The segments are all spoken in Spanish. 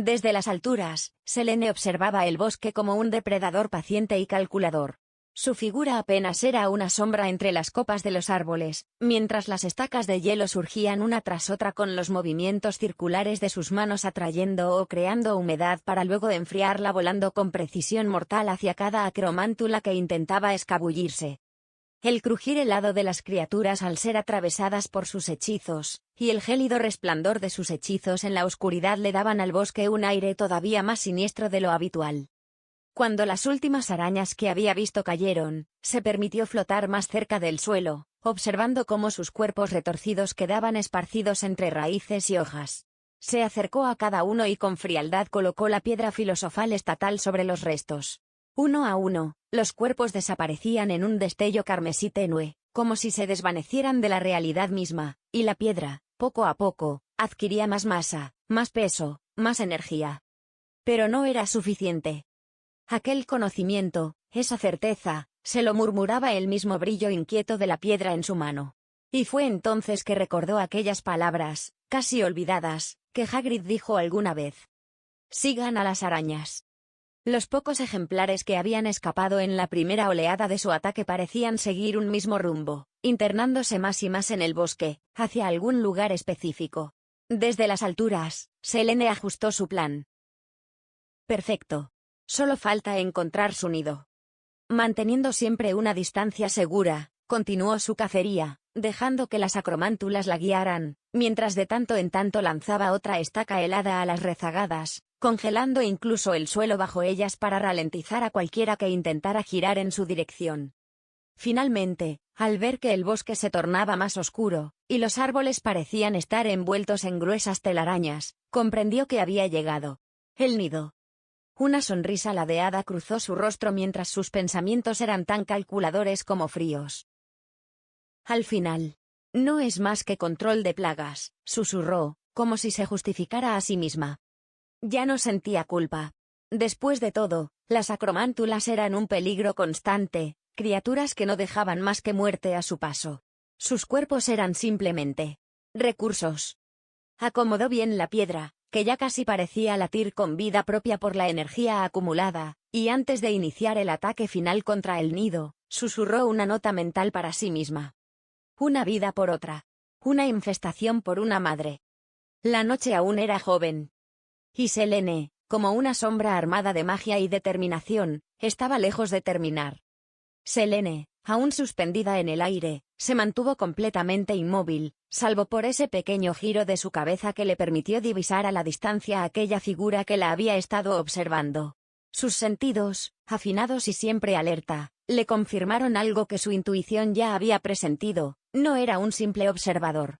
Desde las alturas, Selene observaba el bosque como un depredador paciente y calculador. Su figura apenas era una sombra entre las copas de los árboles, mientras las estacas de hielo surgían una tras otra con los movimientos circulares de sus manos atrayendo o creando humedad para luego enfriarla volando con precisión mortal hacia cada acromántula que intentaba escabullirse. El crujir helado de las criaturas al ser atravesadas por sus hechizos, y el gélido resplandor de sus hechizos en la oscuridad le daban al bosque un aire todavía más siniestro de lo habitual. Cuando las últimas arañas que había visto cayeron, se permitió flotar más cerca del suelo, observando cómo sus cuerpos retorcidos quedaban esparcidos entre raíces y hojas. Se acercó a cada uno y con frialdad colocó la piedra filosofal estatal sobre los restos. Uno a uno, los cuerpos desaparecían en un destello carmesí tenue, como si se desvanecieran de la realidad misma, y la piedra, poco a poco, adquiría más masa, más peso, más energía. Pero no era suficiente. Aquel conocimiento, esa certeza, se lo murmuraba el mismo brillo inquieto de la piedra en su mano. Y fue entonces que recordó aquellas palabras, casi olvidadas, que Hagrid dijo alguna vez. Sigan a las arañas. Los pocos ejemplares que habían escapado en la primera oleada de su ataque parecían seguir un mismo rumbo, internándose más y más en el bosque, hacia algún lugar específico. Desde las alturas, Selene ajustó su plan. Perfecto. Solo falta encontrar su nido. Manteniendo siempre una distancia segura, continuó su cacería, dejando que las acromántulas la guiaran, mientras de tanto en tanto lanzaba otra estaca helada a las rezagadas, congelando incluso el suelo bajo ellas para ralentizar a cualquiera que intentara girar en su dirección. Finalmente, al ver que el bosque se tornaba más oscuro, y los árboles parecían estar envueltos en gruesas telarañas, comprendió que había llegado. El nido. Una sonrisa ladeada cruzó su rostro mientras sus pensamientos eran tan calculadores como fríos. Al final. No es más que control de plagas, susurró, como si se justificara a sí misma. Ya no sentía culpa. Después de todo, las acromántulas eran un peligro constante, criaturas que no dejaban más que muerte a su paso. Sus cuerpos eran simplemente recursos. Acomodó bien la piedra, que ya casi parecía latir con vida propia por la energía acumulada, y antes de iniciar el ataque final contra el nido, susurró una nota mental para sí misma. Una vida por otra. Una infestación por una madre. La noche aún era joven. Y Selene, como una sombra armada de magia y determinación, estaba lejos de terminar. Selene, aún suspendida en el aire, se mantuvo completamente inmóvil, salvo por ese pequeño giro de su cabeza que le permitió divisar a la distancia aquella figura que la había estado observando. Sus sentidos, afinados y siempre alerta, le confirmaron algo que su intuición ya había presentido, no era un simple observador.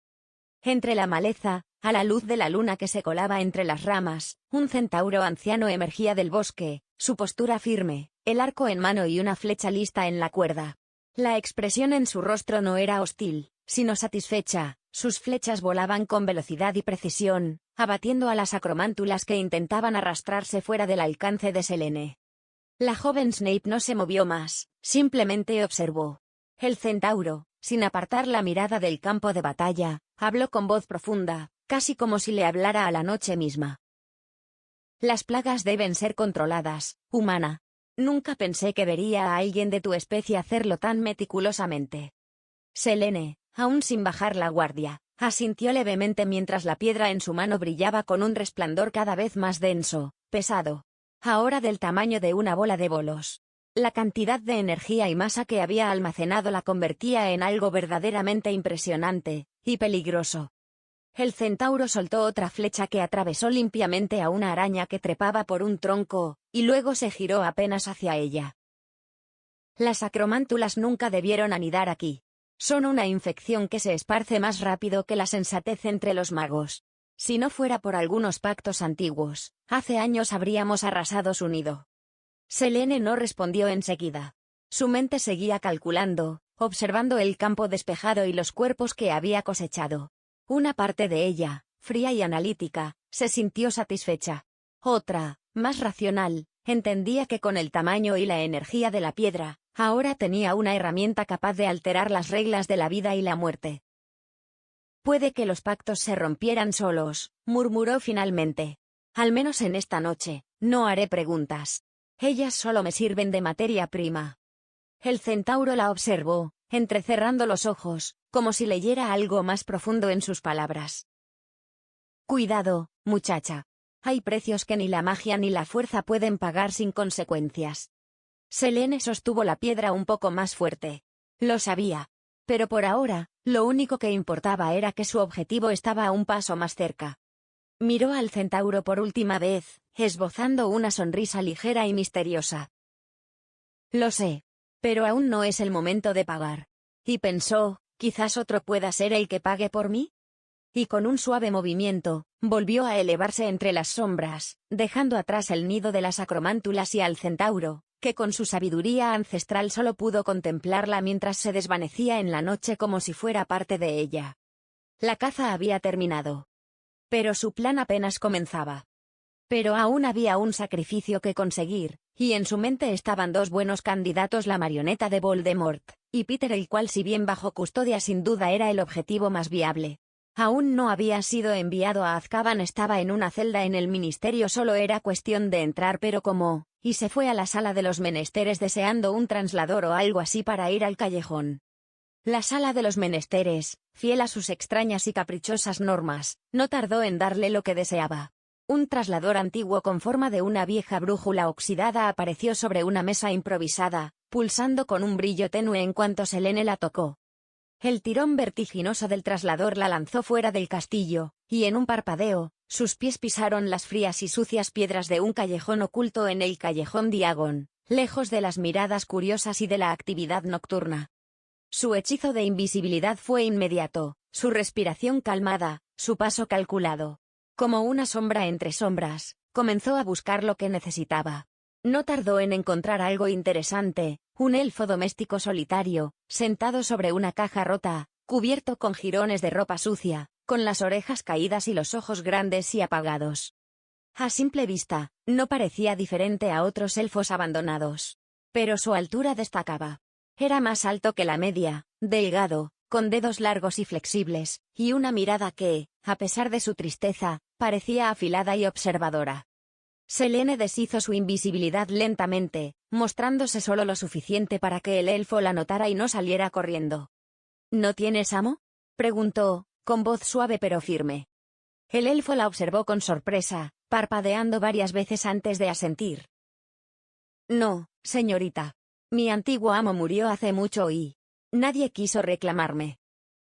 Entre la maleza, a la luz de la luna que se colaba entre las ramas, un centauro anciano emergía del bosque, su postura firme, el arco en mano y una flecha lista en la cuerda. La expresión en su rostro no era hostil, sino satisfecha, sus flechas volaban con velocidad y precisión, abatiendo a las acromántulas que intentaban arrastrarse fuera del alcance de Selene. La joven Snape no se movió más, simplemente observó. El centauro, sin apartar la mirada del campo de batalla, habló con voz profunda, casi como si le hablara a la noche misma. Las plagas deben ser controladas, humana. Nunca pensé que vería a alguien de tu especie hacerlo tan meticulosamente. Selene, aún sin bajar la guardia, asintió levemente mientras la piedra en su mano brillaba con un resplandor cada vez más denso, pesado. Ahora del tamaño de una bola de bolos. La cantidad de energía y masa que había almacenado la convertía en algo verdaderamente impresionante, y peligroso. El centauro soltó otra flecha que atravesó limpiamente a una araña que trepaba por un tronco, y luego se giró apenas hacia ella. Las acromántulas nunca debieron anidar aquí. Son una infección que se esparce más rápido que la sensatez entre los magos. Si no fuera por algunos pactos antiguos, hace años habríamos arrasado su nido. Selene no respondió enseguida. Su mente seguía calculando, observando el campo despejado y los cuerpos que había cosechado. Una parte de ella, fría y analítica, se sintió satisfecha. Otra, más racional, entendía que con el tamaño y la energía de la piedra, ahora tenía una herramienta capaz de alterar las reglas de la vida y la muerte. Puede que los pactos se rompieran solos, murmuró finalmente. Al menos en esta noche, no haré preguntas. Ellas solo me sirven de materia prima. El centauro la observó, entrecerrando los ojos, como si leyera algo más profundo en sus palabras. Cuidado, muchacha. Hay precios que ni la magia ni la fuerza pueden pagar sin consecuencias. Selene sostuvo la piedra un poco más fuerte. Lo sabía. Pero por ahora, lo único que importaba era que su objetivo estaba a un paso más cerca. Miró al centauro por última vez, esbozando una sonrisa ligera y misteriosa. Lo sé. Pero aún no es el momento de pagar. Y pensó, quizás otro pueda ser el que pague por mí. Y con un suave movimiento, volvió a elevarse entre las sombras, dejando atrás el nido de las acromántulas y al centauro, que con su sabiduría ancestral solo pudo contemplarla mientras se desvanecía en la noche como si fuera parte de ella. La caza había terminado. Pero su plan apenas comenzaba. Pero aún había un sacrificio que conseguir, y en su mente estaban dos buenos candidatos: la marioneta de Voldemort, y Peter, el cual, si bien bajo custodia, sin duda era el objetivo más viable. Aún no había sido enviado a Azkaban, estaba en una celda en el ministerio, solo era cuestión de entrar, pero ¿cómo? Y se fue a la sala de los menesteres deseando un traslador o algo así para ir al callejón. La sala de los menesteres, fiel a sus extrañas y caprichosas normas, no tardó en darle lo que deseaba. Un traslador antiguo con forma de una vieja brújula oxidada apareció sobre una mesa improvisada, pulsando con un brillo tenue en cuanto Selene la tocó. El tirón vertiginoso del traslador la lanzó fuera del castillo, y en un parpadeo, sus pies pisaron las frías y sucias piedras de un callejón oculto en el callejón Diagon, lejos de las miradas curiosas y de la actividad nocturna. Su hechizo de invisibilidad fue inmediato, su respiración calmada, su paso calculado. Como una sombra entre sombras, comenzó a buscar lo que necesitaba. No tardó en encontrar algo interesante: un elfo doméstico solitario, sentado sobre una caja rota, cubierto con jirones de ropa sucia, con las orejas caídas y los ojos grandes y apagados. A simple vista, no parecía diferente a otros elfos abandonados. Pero su altura destacaba. Era más alto que la media, delgado, con dedos largos y flexibles, y una mirada que, a pesar de su tristeza, parecía afilada y observadora. Selene deshizo su invisibilidad lentamente, mostrándose solo lo suficiente para que el elfo la notara y no saliera corriendo. ¿No tienes amo?, preguntó, con voz suave pero firme. El elfo la observó con sorpresa, parpadeando varias veces antes de asentir. No, señorita. Mi antiguo amo murió hace mucho y nadie quiso reclamarme.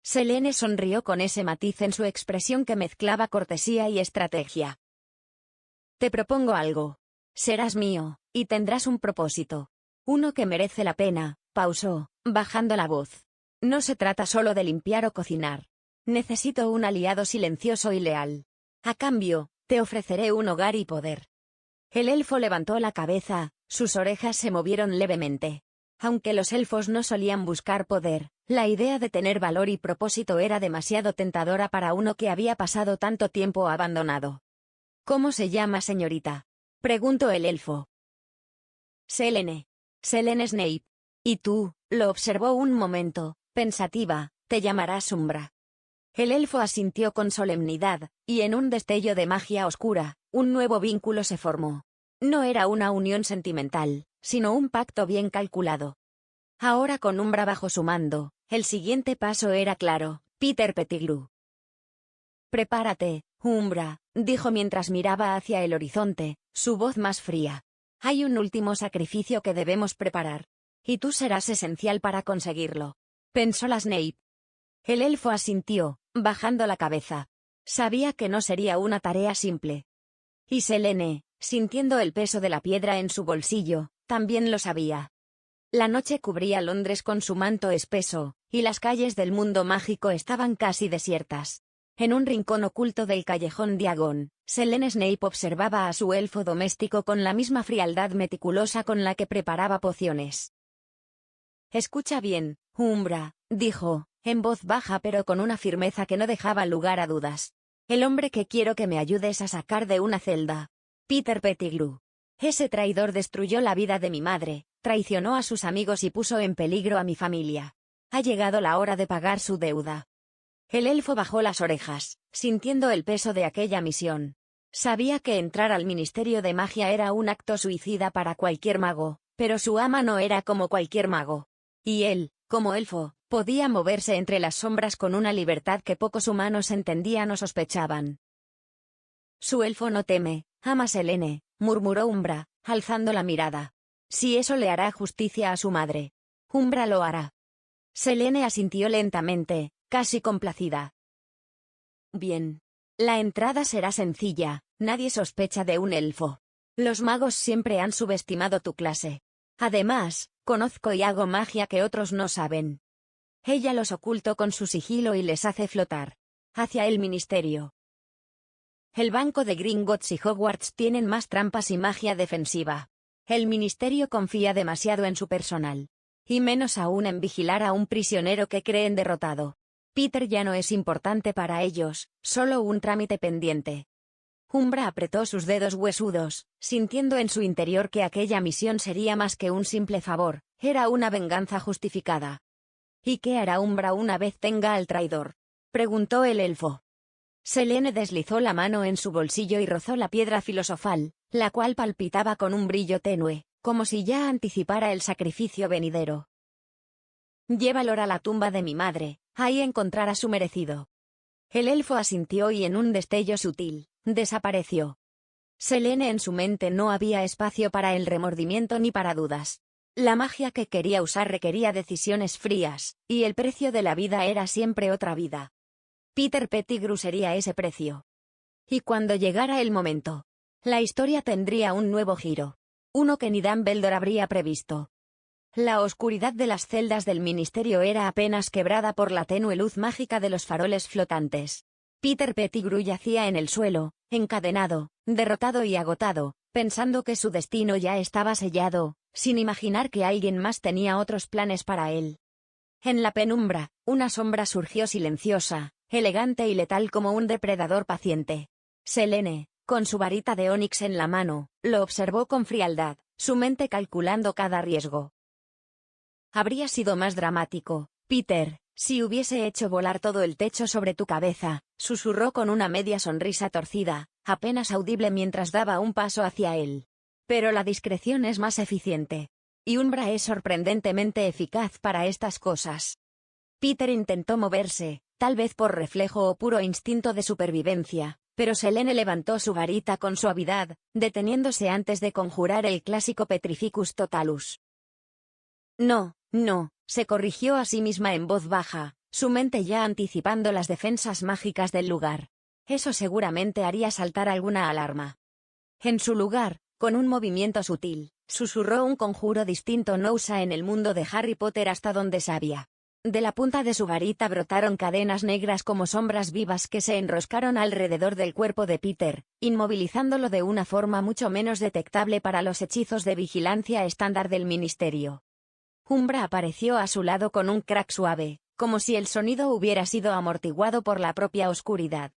Selene sonrió con ese matiz en su expresión que mezclaba cortesía y estrategia. Te propongo algo. Serás mío, y tendrás un propósito. Uno que merece la pena, pausó, bajando la voz. No se trata solo de limpiar o cocinar. Necesito un aliado silencioso y leal. A cambio, te ofreceré un hogar y poder. El elfo levantó la cabeza, sus orejas se movieron levemente. Aunque los elfos no solían buscar poder, la idea de tener valor y propósito era demasiado tentadora para uno que había pasado tanto tiempo abandonado. ¿Cómo se llama, señorita?, preguntó el elfo. Selene. Selene Snape. Y tú, lo observó un momento, pensativa, te llamarás Umbra. El elfo asintió con solemnidad, y en un destello de magia oscura, un nuevo vínculo se formó. No era una unión sentimental, sino un pacto bien calculado. Ahora, con Umbra bajo su mando, el siguiente paso era claro: Peter Pettigrew. Prepárate, Umbra, dijo mientras miraba hacia el horizonte, su voz más fría. Hay un último sacrificio que debemos preparar. Y tú serás esencial para conseguirlo. Pensó la Snape. El elfo asintió, bajando la cabeza. Sabía que no sería una tarea simple. Y Selene, sintiendo el peso de la piedra en su bolsillo, también lo sabía. La noche cubría Londres con su manto espeso, y las calles del mundo mágico estaban casi desiertas. En un rincón oculto del callejón Diagon, Selene Snape observaba a su elfo doméstico con la misma frialdad meticulosa con la que preparaba pociones. Escucha bien, Umbra, dijo, en voz baja pero con una firmeza que no dejaba lugar a dudas. El hombre que quiero que me ayudes a sacar de una celda. Peter Pettigrew. Ese traidor destruyó la vida de mi madre, traicionó a sus amigos y puso en peligro a mi familia. Ha llegado la hora de pagar su deuda. El elfo bajó las orejas, sintiendo el peso de aquella misión. Sabía que entrar al Ministerio de Magia era un acto suicida para cualquier mago, pero su ama no era como cualquier mago. Y él, como elfo, podía moverse entre las sombras con una libertad que pocos humanos entendían o sospechaban. Su elfo no teme, ama Selene, murmuró Umbra, alzando la mirada. Si eso le hará justicia a su madre. Umbra lo hará. Selene asintió lentamente, casi complacida. Bien. La entrada será sencilla, nadie sospecha de un elfo. Los magos siempre han subestimado tu clase. Además, conozco y hago magia que otros no saben. Ella los ocultó con su sigilo y les hace flotar. Hacia el ministerio. El banco de Gringotts y Hogwarts tienen más trampas y magia defensiva. El ministerio confía demasiado en su personal. Y menos aún en vigilar a un prisionero que creen derrotado. Peter ya no es importante para ellos, solo un trámite pendiente. Umbra apretó sus dedos huesudos, sintiendo en su interior que aquella misión sería más que un simple favor, era una venganza justificada. ¿Y qué hará Umbra una vez tenga al traidor?, preguntó el elfo. Selene deslizó la mano en su bolsillo y rozó la piedra filosofal, la cual palpitaba con un brillo tenue, como si ya anticipara el sacrificio venidero. Llévalo a la tumba de mi madre, ahí encontrará su merecido. El elfo asintió y en un destello sutil, desapareció. Selene en su mente no había espacio para el remordimiento ni para dudas. La magia que quería usar requería decisiones frías, y el precio de la vida era siempre otra vida. Peter Pettigrew sería ese precio. Y cuando llegara el momento, la historia tendría un nuevo giro. Uno que ni Dumbledore habría previsto. La oscuridad de las celdas del ministerio era apenas quebrada por la tenue luz mágica de los faroles flotantes. Peter Pettigrew yacía en el suelo, encadenado, derrotado y agotado, pensando que su destino ya estaba sellado, sin imaginar que alguien más tenía otros planes para él. En la penumbra, una sombra surgió silenciosa, elegante y letal como un depredador paciente. Selene, con su varita de onix en la mano, lo observó con frialdad, su mente calculando cada riesgo. Habría sido más dramático, Peter, si hubiese hecho volar todo el techo sobre tu cabeza, susurró con una media sonrisa torcida, apenas audible mientras daba un paso hacia él. Pero la discreción es más eficiente. Y Umbra es sorprendentemente eficaz para estas cosas. Peter intentó moverse, tal vez por reflejo o puro instinto de supervivencia, pero Selene levantó su varita con suavidad, deteniéndose antes de conjurar el clásico Petrificus Totalus. No, se corrigió a sí misma en voz baja, su mente ya anticipando las defensas mágicas del lugar. Eso seguramente haría saltar alguna alarma. En su lugar, con un movimiento sutil, susurró un conjuro distinto no usa en el mundo de Harry Potter hasta donde sabía. De la punta de su varita brotaron cadenas negras como sombras vivas que se enroscaron alrededor del cuerpo de Peter, inmovilizándolo de una forma mucho menos detectable para los hechizos de vigilancia estándar del ministerio. Umbra apareció a su lado con un crack suave, como si el sonido hubiera sido amortiguado por la propia oscuridad.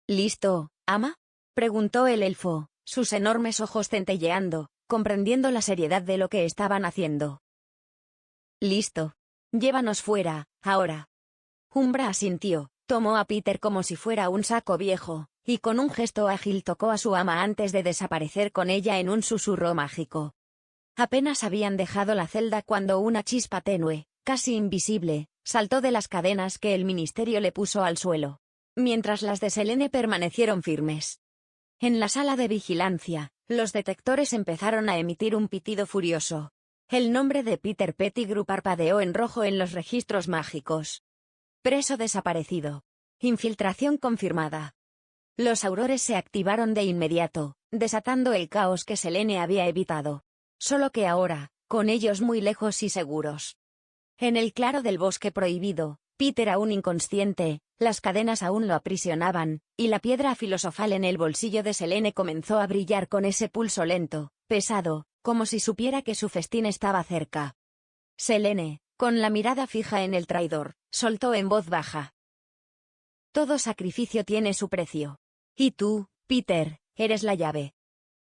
¿Listo, ama?, preguntó el elfo, sus enormes ojos centelleando, comprendiendo la seriedad de lo que estaban haciendo. Listo. Llévanos fuera, ahora. Umbra asintió, tomó a Peter como si fuera un saco viejo, y con un gesto ágil tocó a su ama antes de desaparecer con ella en un susurro mágico. Apenas habían dejado la celda cuando una chispa tenue, casi invisible, saltó de las cadenas que el ministerio le puso al suelo, mientras las de Selene permanecieron firmes. En la sala de vigilancia, los detectores empezaron a emitir un pitido furioso. El nombre de Peter Pettigrew parpadeó en rojo en los registros mágicos. Preso desaparecido. Infiltración confirmada. Los aurores se activaron de inmediato, desatando el caos que Selene había evitado. Solo que ahora, con ellos muy lejos y seguros. En el claro del bosque prohibido, Peter aún inconsciente, las cadenas aún lo aprisionaban, y la piedra filosofal en el bolsillo de Selene comenzó a brillar con ese pulso lento, pesado, como si supiera que su festín estaba cerca. Selene, con la mirada fija en el traidor, soltó en voz baja. Todo sacrificio tiene su precio. Y tú, Peter, eres la llave.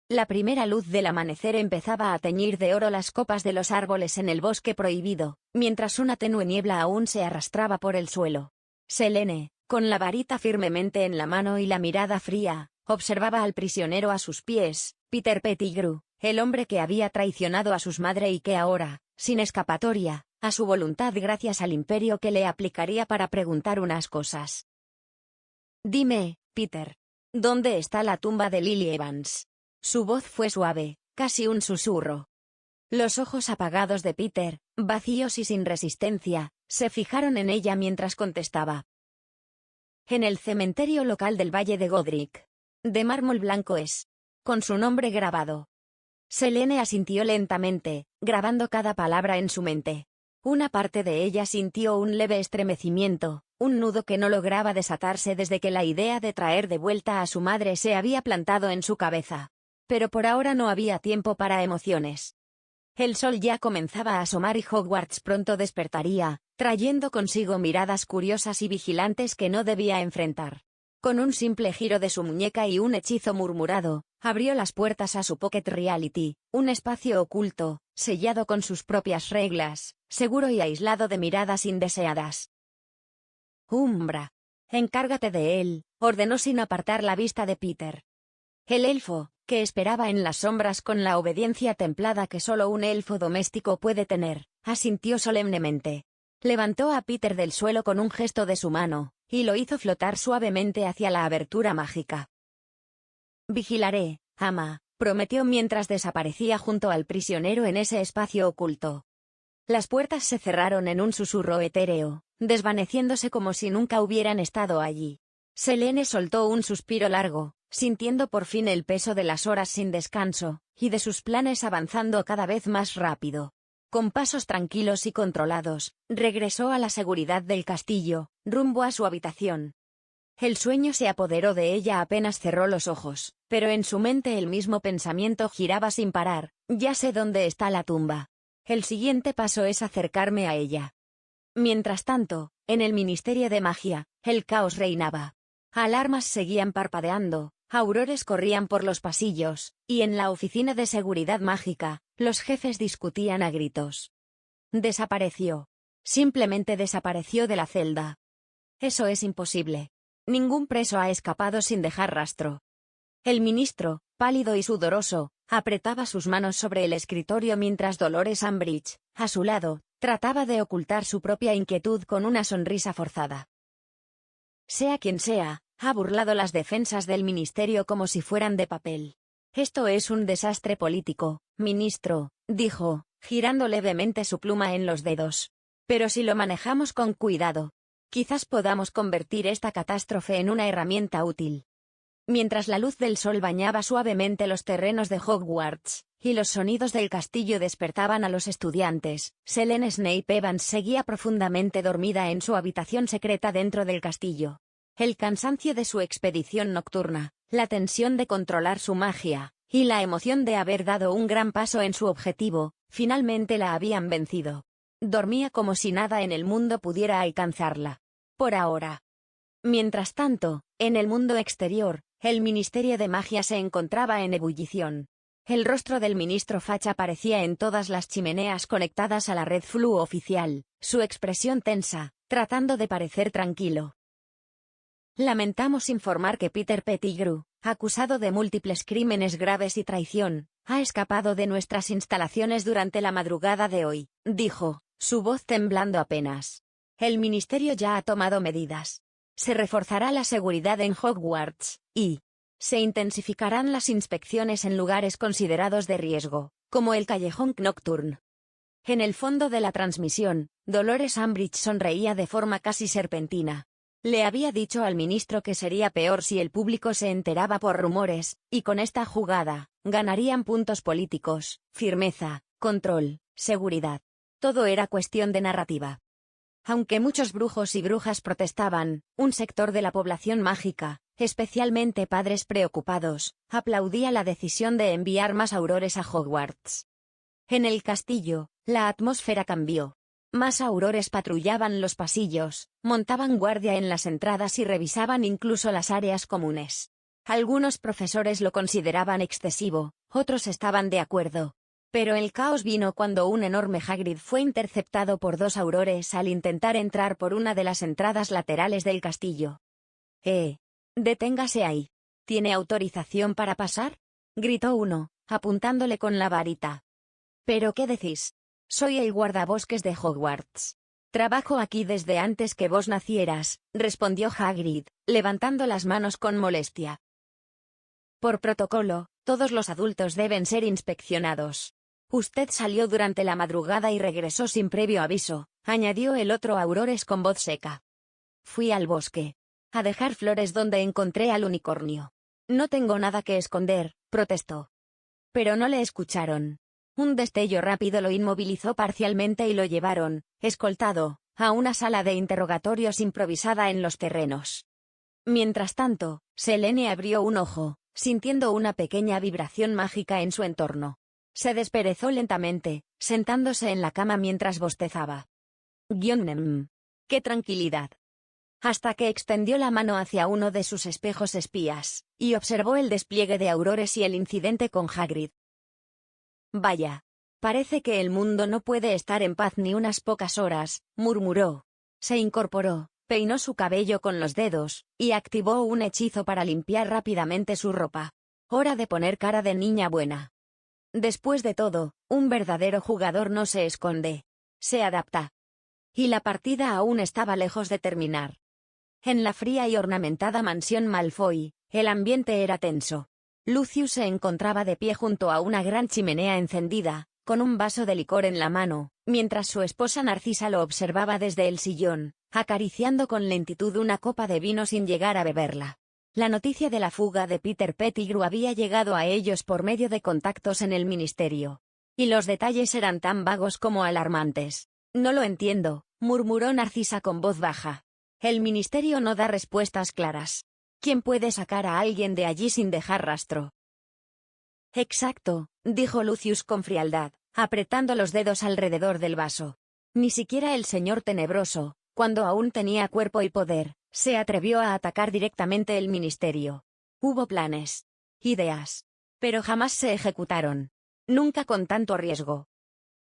La primera luz del amanecer empezaba a teñir de oro las copas de los árboles en el bosque prohibido, mientras una tenue niebla aún se arrastraba por el suelo. Selene, con la varita firmemente en la mano y la mirada fría, observaba al prisionero a sus pies, Peter Pettigrew, el hombre que había traicionado a su madre y que ahora, sin escapatoria, a su voluntad gracias al imperio que le aplicaría para preguntar unas cosas. Dime, Peter. ¿Dónde está la tumba de Lily Evans? Su voz fue suave, casi un susurro. Los ojos apagados de Peter, vacíos y sin resistencia, se fijaron en ella mientras contestaba. En el cementerio local del Valle de Godric. De mármol blanco es. Con su nombre grabado. Selene asintió lentamente, grabando cada palabra en su mente. Una parte de ella sintió un leve estremecimiento, un nudo que no lograba desatarse desde que la idea de traer de vuelta a su madre se había plantado en su cabeza. Pero por ahora no había tiempo para emociones. El sol ya comenzaba a asomar y Hogwarts pronto despertaría, trayendo consigo miradas curiosas y vigilantes que no debía enfrentar. Con un simple giro de su muñeca y un hechizo murmurado, abrió las puertas a su Pocket Reality, un espacio oculto, sellado con sus propias reglas, seguro y aislado de miradas indeseadas. Umbra. Encárgate de él, ordenó sin apartar la vista de Peter. El elfo, que esperaba en las sombras con la obediencia templada que solo un elfo doméstico puede tener, asintió solemnemente. Levantó a Peter del suelo con un gesto de su mano, y lo hizo flotar suavemente hacia la abertura mágica. Vigilaré, ama, prometió mientras desaparecía junto al prisionero en ese espacio oculto. Las puertas se cerraron en un susurro etéreo, desvaneciéndose como si nunca hubieran estado allí. Selene soltó un suspiro largo, sintiendo por fin el peso de las horas sin descanso, y de sus planes avanzando cada vez más rápido. Con pasos tranquilos y controlados, regresó a la seguridad del castillo, rumbo a su habitación. El sueño se apoderó de ella apenas cerró los ojos, pero en su mente el mismo pensamiento giraba sin parar, ya sé dónde está la tumba. El siguiente paso es acercarme a ella. Mientras tanto, en el Ministerio de Magia, el caos reinaba. Alarmas seguían parpadeando, aurores corrían por los pasillos, y en la oficina de seguridad mágica, los jefes discutían a gritos. Desapareció. Simplemente desapareció de la celda. Eso es imposible. Ningún preso ha escapado sin dejar rastro. El ministro, pálido y sudoroso, apretaba sus manos sobre el escritorio mientras Dolores Umbridge, a su lado, trataba de ocultar su propia inquietud con una sonrisa forzada. Sea quien sea, ha burlado las defensas del ministerio como si fueran de papel. Esto es un desastre político, ministro, dijo, girando levemente su pluma en los dedos. Pero si lo manejamos con cuidado, quizás podamos convertir esta catástrofe en una herramienta útil. Mientras la luz del sol bañaba suavemente los terrenos de Hogwarts, y los sonidos del castillo despertaban a los estudiantes, Selene Snape Evans seguía profundamente dormida en su habitación secreta dentro del castillo. El cansancio de su expedición nocturna, la tensión de controlar su magia, y la emoción de haber dado un gran paso en su objetivo, finalmente la habían vencido. Dormía como si nada en el mundo pudiera alcanzarla. Por ahora. Mientras tanto, en el mundo exterior, el Ministerio de Magia se encontraba en ebullición. El rostro del ministro Fudge aparecía en todas las chimeneas conectadas a la red Flu oficial, su expresión tensa, tratando de parecer tranquilo. Lamentamos informar que Peter Pettigrew, acusado de múltiples crímenes graves y traición, ha escapado de nuestras instalaciones durante la madrugada de hoy, dijo, su voz temblando apenas. El ministerio ya ha tomado medidas. Se reforzará la seguridad en Hogwarts, y se intensificarán las inspecciones en lugares considerados de riesgo, como el Callejón Nocturne. En el fondo de la transmisión, Dolores Umbridge sonreía de forma casi serpentina. Le había dicho al ministro que sería peor si el público se enteraba por rumores, y con esta jugada, ganarían puntos políticos, firmeza, control, seguridad. Todo era cuestión de narrativa. Aunque muchos brujos y brujas protestaban, un sector de la población mágica, especialmente padres preocupados, aplaudía la decisión de enviar más aurores a Hogwarts. En el castillo, la atmósfera cambió. Más aurores patrullaban los pasillos, montaban guardia en las entradas y revisaban incluso las áreas comunes. Algunos profesores lo consideraban excesivo, otros estaban de acuerdo. Pero el caos vino cuando un enorme Hagrid fue interceptado por dos aurores al intentar entrar por una de las entradas laterales del castillo. Deténgase ahí. ¿Tiene autorización para pasar?, gritó uno, apuntándole con la varita. ¿Pero qué decís? Soy el guardabosques de Hogwarts. Trabajo aquí desde antes que vos nacieras, respondió Hagrid, levantando las manos con molestia. Por protocolo, todos los adultos deben ser inspeccionados. Usted salió durante la madrugada y regresó sin previo aviso, añadió el otro Aurores con voz seca. Fui al bosque. A dejar flores donde encontré al unicornio. No tengo nada que esconder, protestó. Pero no le escucharon. Un destello rápido lo inmovilizó parcialmente y lo llevaron, escoltado, a una sala de interrogatorios improvisada en los terrenos. Mientras tanto, Selene abrió un ojo, sintiendo una pequeña vibración mágica en su entorno. Se desperezó lentamente, sentándose en la cama mientras bostezaba. ¡Qué tranquilidad! Hasta que extendió la mano hacia uno de sus espejos espías, y observó el despliegue de Aurores y el incidente con Hagrid. Vaya. Parece que el mundo no puede estar en paz ni unas pocas horas, murmuró. Se incorporó, peinó su cabello con los dedos, y activó un hechizo para limpiar rápidamente su ropa. Hora de poner cara de niña buena. Después de todo, un verdadero jugador no se esconde. Se adapta. Y la partida aún estaba lejos de terminar. En la fría y ornamentada mansión Malfoy, el ambiente era tenso. Lucius se encontraba de pie junto a una gran chimenea encendida, con un vaso de licor en la mano, mientras su esposa Narcisa lo observaba desde el sillón, acariciando con lentitud una copa de vino sin llegar a beberla. La noticia de la fuga de Peter Pettigrew había llegado a ellos por medio de contactos en el ministerio. Y los detalles eran tan vagos como alarmantes. No lo entiendo, murmuró Narcisa con voz baja. El ministerio no da respuestas claras. ¿Quién puede sacar a alguien de allí sin dejar rastro? Exacto, dijo Lucius con frialdad, apretando los dedos alrededor del vaso. Ni siquiera el señor Tenebroso, cuando aún tenía cuerpo y poder, se atrevió a atacar directamente el ministerio. Hubo planes, ideas, pero jamás se ejecutaron. Nunca con tanto riesgo.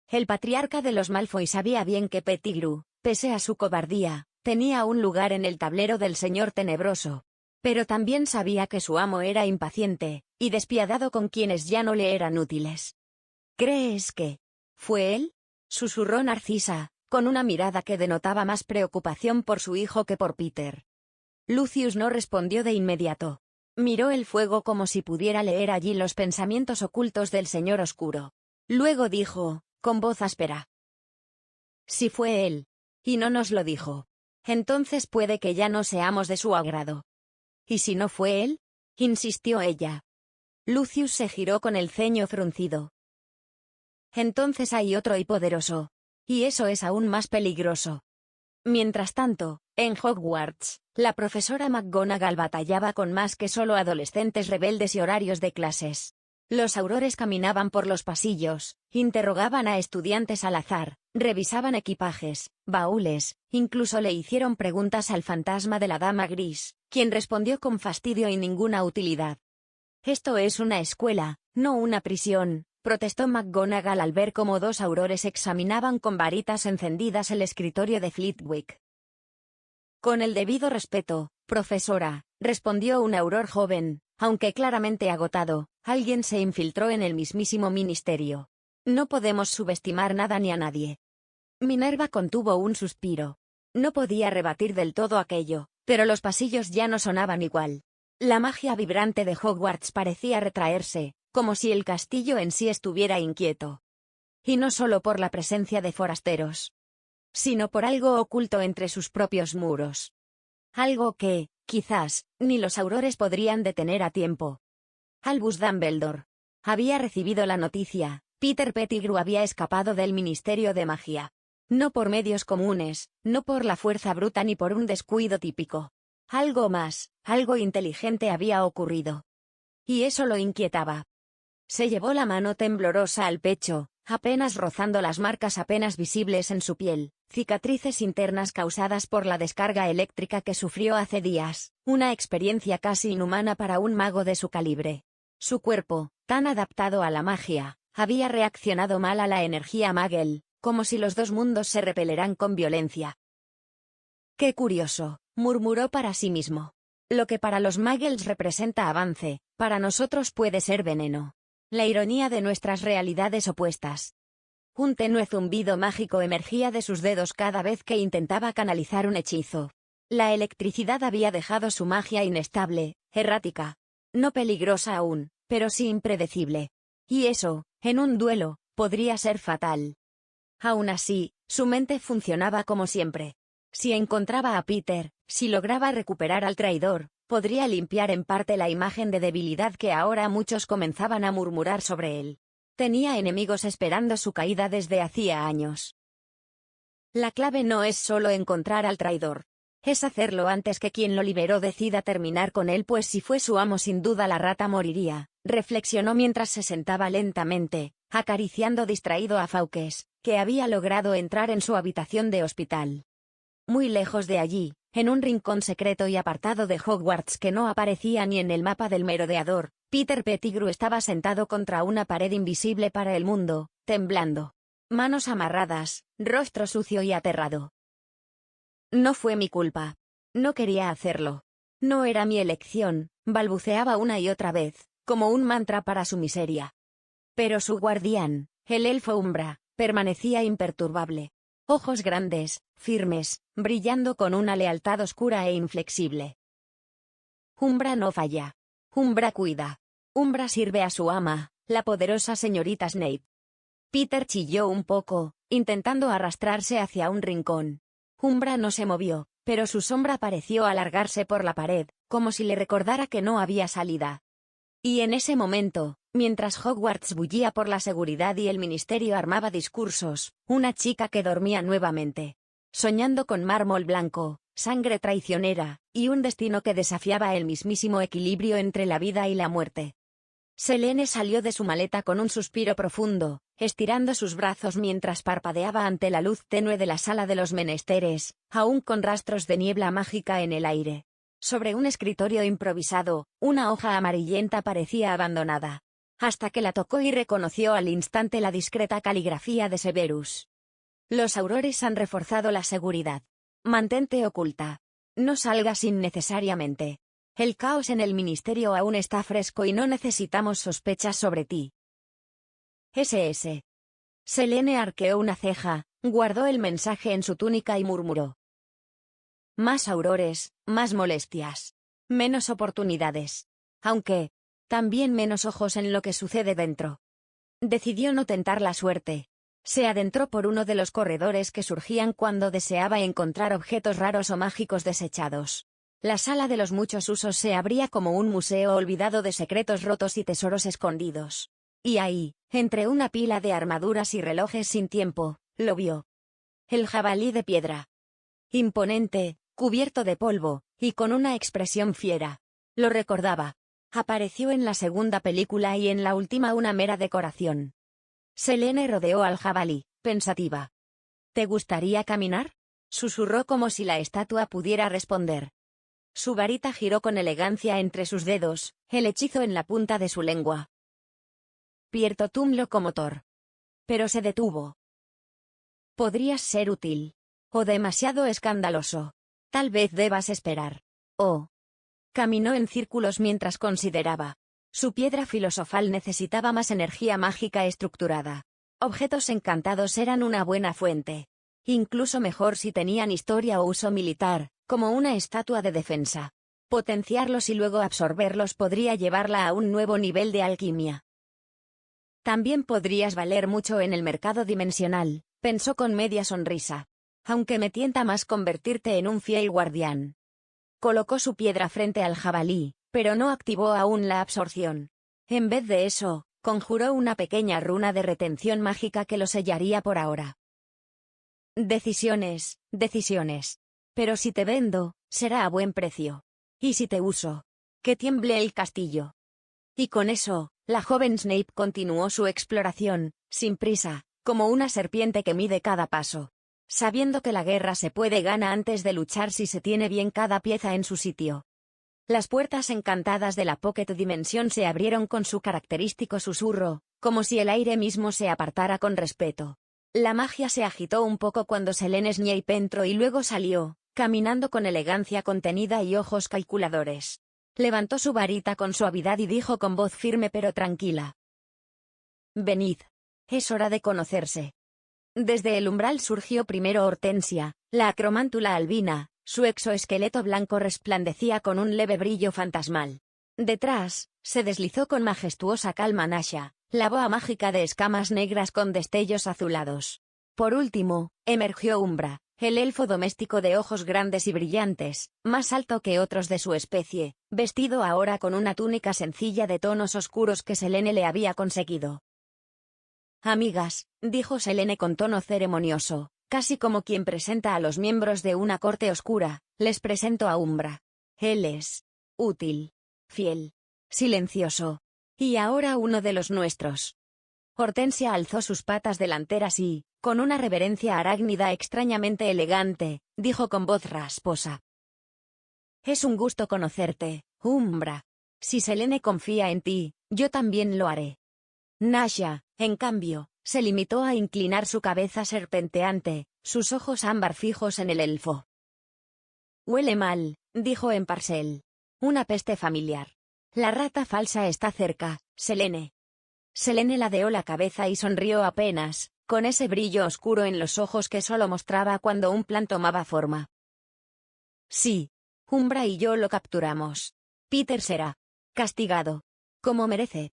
El patriarca de los Malfoy sabía bien que Pettigrew, pese a su cobardía, tenía un lugar en el tablero del señor Tenebroso. Pero también sabía que su amo era impaciente, y despiadado con quienes ya no le eran útiles. ¿Crees que fue él?, susurró Narcisa, con una mirada que denotaba más preocupación por su hijo que por Peter. Lucius no respondió de inmediato. Miró el fuego como si pudiera leer allí los pensamientos ocultos del señor oscuro. Luego dijo, con voz áspera. Si fue él, y no nos lo dijo, entonces puede que ya no seamos de su agrado. ¿Y si no fue él?, insistió ella. Lucius se giró con el ceño fruncido. Entonces hay otro y poderoso. Y eso es aún más peligroso. Mientras tanto, en Hogwarts, la profesora McGonagall batallaba con más que solo adolescentes rebeldes y horarios de clases. Los aurores caminaban por los pasillos, interrogaban a estudiantes al azar, revisaban equipajes, baúles, incluso le hicieron preguntas al fantasma de la Dama Gris, quien respondió con fastidio y ninguna utilidad. Esto es una escuela, no una prisión, protestó McGonagall al ver cómo dos aurores examinaban con varitas encendidas el escritorio de Flitwick. Con el debido respeto, profesora, respondió un auror joven, aunque claramente agotado, alguien se infiltró en el mismísimo ministerio. No podemos subestimar nada ni a nadie. Minerva contuvo un suspiro. No podía rebatir del todo aquello, pero los pasillos ya no sonaban igual. La magia vibrante de Hogwarts parecía retraerse, como si el castillo en sí estuviera inquieto. Y no solo por la presencia de forasteros, sino por algo oculto entre sus propios muros. Algo que, quizás, ni los aurores podrían detener a tiempo. Albus Dumbledore había recibido la noticia. Peter Pettigrew había escapado del Ministerio de Magia. No por medios comunes, no por la fuerza bruta ni por un descuido típico. Algo más, algo inteligente había ocurrido. Y eso lo inquietaba. Se llevó la mano temblorosa al pecho, apenas rozando las marcas apenas visibles en su piel, cicatrices internas causadas por la descarga eléctrica que sufrió hace días, una experiencia casi inhumana para un mago de su calibre. Su cuerpo, tan adaptado a la magia, había reaccionado mal a la energía Magel, como si los dos mundos se repeleran con violencia. «Qué curioso», murmuró para sí mismo. Lo que para los muggles representa avance, para nosotros puede ser veneno. La ironía de nuestras realidades opuestas. Un tenue zumbido mágico emergía de sus dedos cada vez que intentaba canalizar un hechizo. La electricidad había dejado su magia inestable, errática. No peligrosa aún, pero sí impredecible. Y eso, en un duelo, podría ser fatal. Aún así, su mente funcionaba como siempre. Si encontraba a Peter, si lograba recuperar al traidor, podría limpiar en parte la imagen de debilidad que ahora muchos comenzaban a murmurar sobre él. Tenía enemigos esperando su caída desde hacía años. La clave no es solo encontrar al traidor. Es hacerlo antes que quien lo liberó decida terminar con él, pues si fue su amo sin duda la rata moriría, reflexionó mientras se sentaba lentamente, acariciando distraído a Fawkes, que había logrado entrar en su habitación de hospital. Muy lejos de allí, en un rincón secreto y apartado de Hogwarts que no aparecía ni en el mapa del merodeador, Peter Pettigrew estaba sentado contra una pared invisible para el mundo, temblando. Manos amarradas, rostro sucio y aterrado. No fue mi culpa. No quería hacerlo. No era mi elección, balbuceaba una y otra vez, como un mantra para su miseria. Pero su guardián, el elfo Umbra, permanecía imperturbable. Ojos grandes, firmes, brillando con una lealtad oscura e inflexible. Umbra no falla. Umbra cuida. Umbra sirve a su ama, la poderosa señorita Snape. Peter chilló un poco, intentando arrastrarse hacia un rincón. Umbra no se movió, pero su sombra pareció alargarse por la pared, como si le recordara que no había salida. Y en ese momento, mientras Hogwarts bullía por la seguridad y el ministerio armaba discursos, una chica que dormía nuevamente. Soñando con mármol blanco, sangre traicionera, y un destino que desafiaba el mismísimo equilibrio entre la vida y la muerte. Selene salió de su maleta con un suspiro profundo, estirando sus brazos mientras parpadeaba ante la luz tenue de la sala de los menesteres, aún con rastros de niebla mágica en el aire. Sobre un escritorio improvisado, una hoja amarillenta parecía abandonada. Hasta que la tocó y reconoció al instante la discreta caligrafía de Severus. Los aurores han reforzado la seguridad. Mantente oculta. No salgas innecesariamente. El caos en el ministerio aún está fresco y no necesitamos sospechas sobre ti. SS. Selene arqueó una ceja, guardó el mensaje en su túnica y murmuró. Más aurores, más molestias. Menos oportunidades. Aunque, también menos ojos en lo que sucede dentro. Decidió no tentar la suerte. Se adentró por uno de los corredores que surgían cuando deseaba encontrar objetos raros o mágicos desechados. La sala de los muchos usos se abría como un museo olvidado de secretos rotos y tesoros escondidos. Y ahí, entre una pila de armaduras y relojes sin tiempo, lo vio. El jabalí de piedra. Imponente, cubierto de polvo, y con una expresión fiera. Lo recordaba. Apareció en la segunda película y en la última una mera decoración. Selene rodeó al jabalí, pensativa. ¿Te gustaría caminar? Susurró como si la estatua pudiera responder. Su varita giró con elegancia entre sus dedos, el hechizo en la punta de su lengua. Piertotum locomotor. Pero se detuvo. Podrías ser útil. O demasiado escandaloso. Tal vez debas esperar. Oh. Caminó en círculos mientras consideraba. Su piedra filosofal necesitaba más energía mágica estructurada. Objetos encantados eran una buena fuente. Incluso mejor si tenían historia o uso militar, como una estatua de defensa. Potenciarlos y luego absorberlos podría llevarla a un nuevo nivel de alquimia. También podrías valer mucho en el mercado dimensional, pensó con media sonrisa. Aunque me tienta más convertirte en un fiel guardián. Colocó su piedra frente al jabalí, pero no activó aún la absorción. En vez de eso, conjuró una pequeña runa de retención mágica que lo sellaría por ahora. Decisiones, decisiones. Pero si te vendo, será a buen precio. Y si te uso, que tiemble el castillo. Y con eso, la joven Snape continuó su exploración, sin prisa, como una serpiente que mide cada paso. Sabiendo que la guerra se puede ganar antes de luchar si se tiene bien cada pieza en su sitio. Las puertas encantadas de la Pocket Dimensión se abrieron con su característico susurro, como si el aire mismo se apartara con respeto. La magia se agitó un poco cuando Selene Snape entró y luego salió, caminando con elegancia contenida y ojos calculadores. Levantó su varita con suavidad y dijo con voz firme pero tranquila: «Venid. Es hora de conocerse». Desde el umbral surgió primero Hortensia, la acromántula albina, su exoesqueleto blanco resplandecía con un leve brillo fantasmal. Detrás, se deslizó con majestuosa calma Nasha, la boa mágica de escamas negras con destellos azulados. Por último, emergió Umbra, el elfo doméstico de ojos grandes y brillantes, más alto que otros de su especie, vestido ahora con una túnica sencilla de tonos oscuros que Selene le había conseguido. «Amigas», dijo Selene con tono ceremonioso, casi como quien presenta a los miembros de una corte oscura, «les presento a Umbra. Él es útil, fiel, silencioso. Y ahora uno de los nuestros». Hortensia alzó sus patas delanteras y, con una reverencia arácnida extrañamente elegante, dijo con voz rasposa: «Es un gusto conocerte, Umbra. Si Selene confía en ti, yo también lo haré». Nasha, en cambio, se limitó a inclinar su cabeza serpenteante, sus ojos ámbar fijos en el elfo. «Huele mal», dijo en Parcel. «Una peste familiar. La rata falsa está cerca, Selene». Selene ladeó la cabeza y sonrió apenas, con ese brillo oscuro en los ojos que solo mostraba cuando un plan tomaba forma. «Sí. Umbra y yo lo capturamos. Peter será castigado como merece».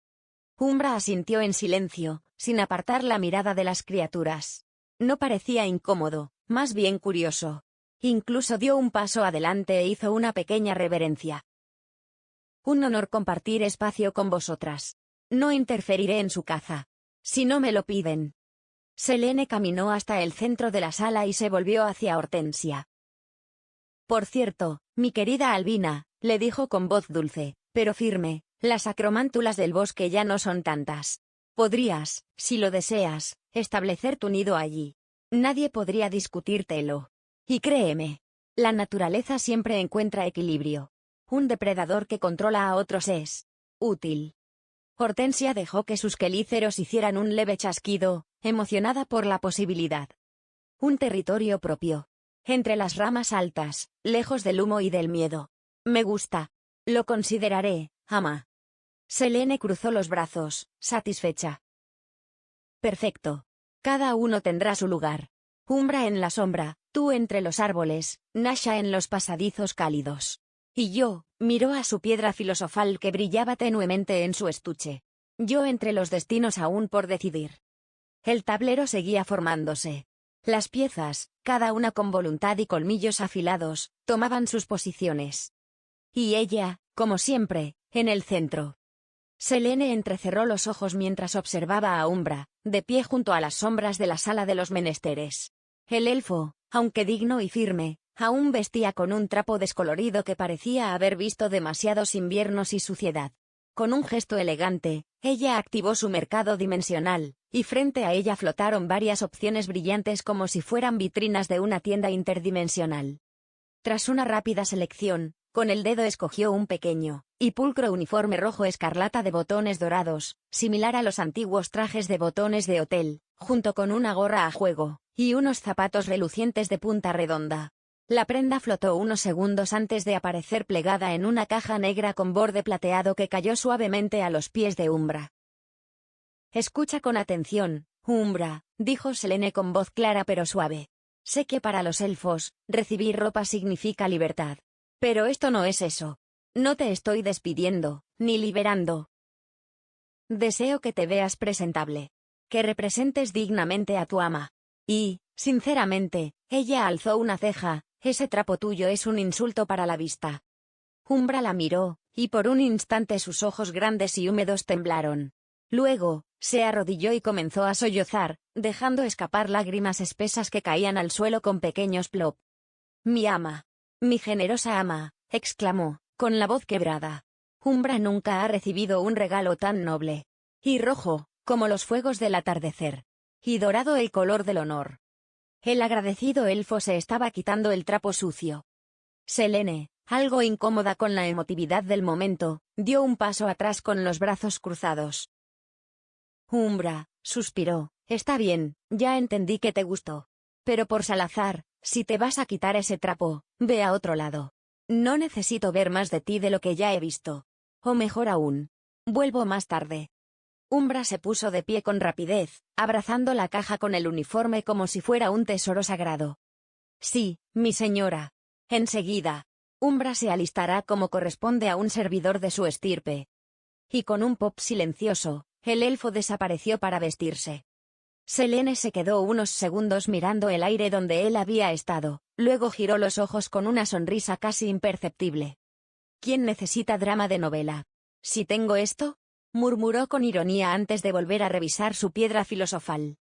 Umbra asintió en silencio, sin apartar la mirada de las criaturas. No parecía incómodo, más bien curioso. Incluso dio un paso adelante e hizo una pequeña reverencia. «Un honor compartir espacio con vosotras. No interferiré en su caza. Si no me lo piden». Selene caminó hasta el centro de la sala y se volvió hacia Hortensia. «Por cierto, mi querida Albina», le dijo con voz dulce, pero firme, «las acromántulas del bosque ya no son tantas. Podrías, si lo deseas, establecer tu nido allí. Nadie podría discutírtelo. Y créeme, la naturaleza siempre encuentra equilibrio. Un depredador que controla a otros es útil». Hortensia dejó que sus quelíceros hicieran un leve chasquido, emocionada por la posibilidad. Un territorio propio. Entre las ramas altas, lejos del humo y del miedo. «Me gusta. Lo consideraré, ama». Selene cruzó los brazos, satisfecha. «Perfecto. Cada uno tendrá su lugar. Umbra en la sombra, tú entre los árboles, Nasha en los pasadizos cálidos. Y yo», miró a su piedra filosofal que brillaba tenuemente en su estuche. «Yo entre los destinos aún por decidir». El tablero seguía formándose. Las piezas, cada una con voluntad y colmillos afilados, tomaban sus posiciones. Y ella, como siempre, en el centro. Selene entrecerró los ojos mientras observaba a Umbra, de pie junto a las sombras de la sala de los menesteres. El elfo, aunque digno y firme, aún vestía con un trapo descolorido que parecía haber visto demasiados inviernos y suciedad. Con un gesto elegante, ella activó su mercado dimensional, y frente a ella flotaron varias opciones brillantes como si fueran vitrinas de una tienda interdimensional. Tras una rápida selección, con el dedo escogió un pequeño y pulcro uniforme rojo escarlata de botones dorados, similar a los antiguos trajes de botones de hotel, junto con una gorra a juego y unos zapatos relucientes de punta redonda. La prenda flotó unos segundos antes de aparecer plegada en una caja negra con borde plateado que cayó suavemente a los pies de Umbra. «Escucha con atención, Umbra», dijo Selene con voz clara pero suave. «Sé que para los elfos, recibir ropa significa libertad. Pero esto no es eso. No te estoy despidiendo, ni liberando. Deseo que te veas presentable. Que representes dignamente a tu ama. Y, sinceramente», ella alzó una ceja, «ese trapo tuyo es un insulto para la vista». Umbra la miró, y por un instante sus ojos grandes y húmedos temblaron. Luego, se arrodilló y comenzó a sollozar, dejando escapar lágrimas espesas que caían al suelo con pequeños plop. «Mi ama. Mi generosa ama», exclamó, con la voz quebrada. «Umbra nunca ha recibido un regalo tan noble. Y rojo, como los fuegos del atardecer. Y dorado el color del honor». El agradecido elfo se estaba quitando el trapo sucio. Selene, algo incómoda con la emotividad del momento, dio un paso atrás con los brazos cruzados. «Umbra», suspiró, «está bien, ya entendí que te gustó. Pero por Salazar, Si te vas a quitar ese trapo, ve a otro lado. No necesito ver más de ti de lo que ya he visto. O mejor aún, vuelvo más tarde. Umbra se puso de pie con rapidez, abrazando la caja con el uniforme como si fuera un tesoro sagrado. Sí, mi señora. Enseguida. Umbra se alistará como corresponde a un servidor de su estirpe. Y con un pop silencioso, el elfo desapareció para vestirse. Selene se quedó unos segundos mirando el aire donde él había estado, luego giró los ojos con una sonrisa casi imperceptible. ¿Quién necesita drama de novela? ¿Si tengo esto? Murmuró con ironía antes de volver a revisar su piedra filosofal.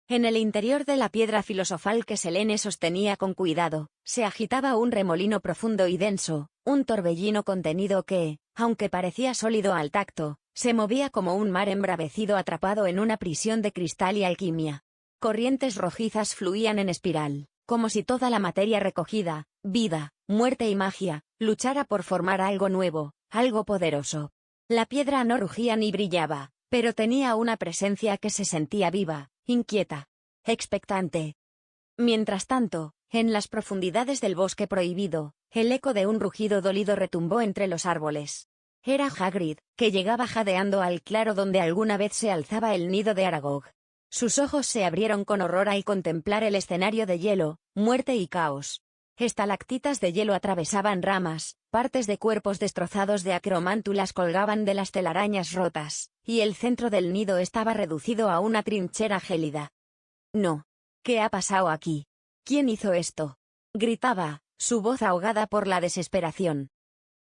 En el interior de la piedra filosofal que Selene sostenía con cuidado, se agitaba un remolino profundo y denso, un torbellino contenido que, aunque parecía sólido al tacto, se movía como un mar embravecido atrapado en una prisión de cristal y alquimia. Corrientes rojizas fluían en espiral, como si toda la materia recogida, vida, muerte y magia, luchara por formar algo nuevo, algo poderoso. La piedra no rugía ni brillaba, pero tenía una presencia que se sentía viva, inquieta, expectante. Mientras tanto, en las profundidades del bosque prohibido, el eco de un rugido dolido retumbó entre los árboles. Era Hagrid, que llegaba jadeando al claro donde alguna vez se alzaba el nido de Aragog. Sus ojos se abrieron con horror al contemplar el escenario de hielo, muerte y caos. Estalactitas de hielo atravesaban ramas, partes de cuerpos destrozados de acromántulas colgaban de las telarañas rotas, y el centro del nido estaba reducido a una trinchera gélida. No. ¿Qué ha pasado aquí? ¿Quién hizo esto? Gritaba, su voz ahogada por la desesperación.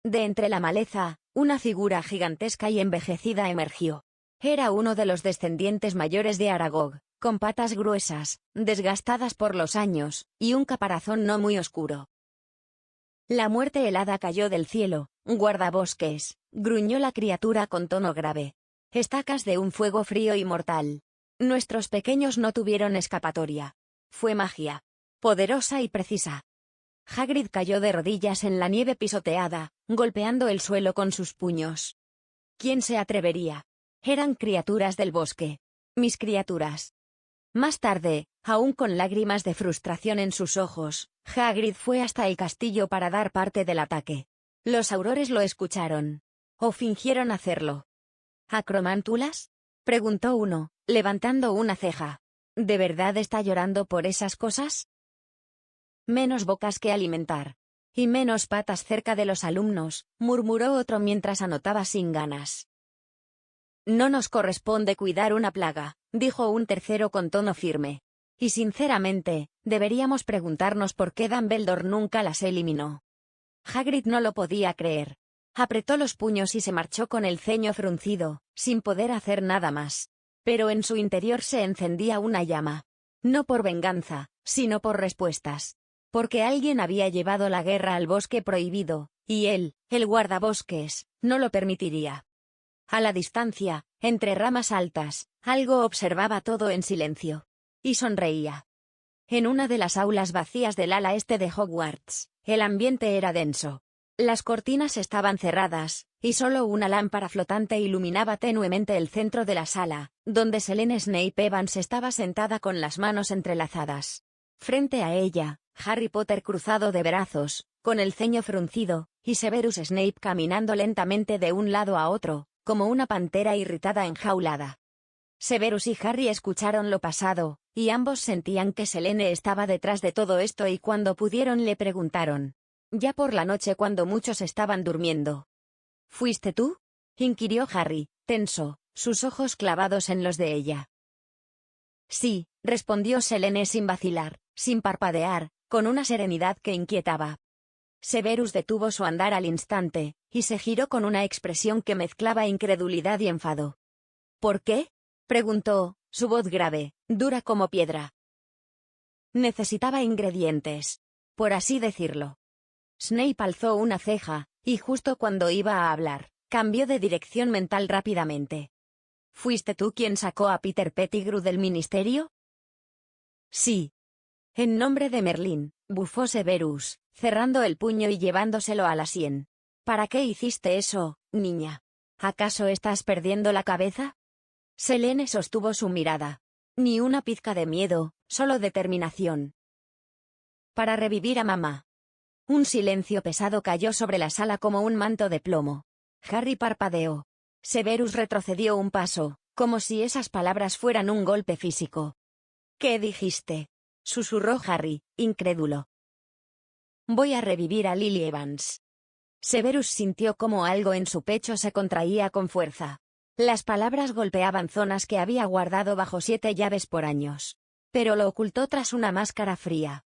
De entre la maleza, una figura gigantesca y envejecida emergió. Era uno de los descendientes mayores de Aragog, con patas gruesas, desgastadas por los años, y un caparazón no muy oscuro. La muerte helada cayó del cielo, guardabosques, gruñó la criatura con tono grave. Estacas de un fuego frío y mortal. Nuestros pequeños no tuvieron escapatoria. Fue magia. Poderosa y precisa. Hagrid cayó de rodillas en la nieve pisoteada, golpeando el suelo con sus puños. ¿Quién se atrevería? Eran criaturas del bosque. Mis criaturas. Más tarde, aún con lágrimas de frustración en sus ojos, Hagrid fue hasta el castillo para dar parte del ataque. Los aurores lo escucharon. O fingieron hacerlo. ¿Acromántulas? Preguntó uno, levantando una ceja. ¿De verdad está llorando por esas cosas? Menos bocas que alimentar. Y menos patas cerca de los alumnos, murmuró otro mientras anotaba sin ganas. No nos corresponde cuidar una plaga, dijo un tercero con tono firme. Y sinceramente, deberíamos preguntarnos por qué Dumbledore nunca las eliminó. Hagrid no lo podía creer. Apretó los puños y se marchó con el ceño fruncido, sin poder hacer nada más. Pero en su interior se encendía una llama. No por venganza, sino por respuestas. Porque alguien había llevado la guerra al bosque prohibido, y él, el guardabosques, no lo permitiría. A la distancia, entre ramas altas, algo observaba todo en silencio. Y sonreía. En una de las aulas vacías del ala este de Hogwarts, el ambiente era denso. Las cortinas estaban cerradas, y solo una lámpara flotante iluminaba tenuemente el centro de la sala, donde Selene Snape Evans estaba sentada con las manos entrelazadas. Frente a ella, Harry Potter cruzado de brazos, con el ceño fruncido, y Severus Snape caminando lentamente de un lado a otro, como una pantera irritada enjaulada. Severus y Harry escucharon lo pasado, y ambos sentían que Selene estaba detrás de todo esto y cuando pudieron le preguntaron. Ya por la noche cuando muchos estaban durmiendo. ¿Fuiste tú? Inquirió Harry, tenso, sus ojos clavados en los de ella. Sí, respondió Selene sin vacilar, sin parpadear, con una serenidad que inquietaba. Severus detuvo su andar al instante, y se giró con una expresión que mezclaba incredulidad y enfado. ¿Por qué? Preguntó, su voz grave, dura como piedra. Necesitaba ingredientes. Por así decirlo. Snape alzó una ceja, y justo cuando iba a hablar, cambió de dirección mental rápidamente. ¿Fuiste tú quien sacó a Peter Pettigrew del ministerio? Sí. En nombre de Merlín, bufó Severus, cerrando el puño y llevándoselo a la sien. ¿Para qué hiciste eso, niña? ¿Acaso estás perdiendo la cabeza? Selene sostuvo su mirada. Ni una pizca de miedo, solo determinación. para revivir a mamá. Un silencio pesado cayó sobre la sala como un manto de plomo. Harry parpadeó. Severus retrocedió un paso, como si esas palabras fueran un golpe físico. ¿Qué dijiste?, susurró Harry, incrédulo. Voy a revivir a Lily Evans. Severus sintió como algo en su pecho se contraía con fuerza. Las palabras golpeaban zonas que había guardado bajo 7 llaves por años. Pero lo ocultó tras una máscara fría.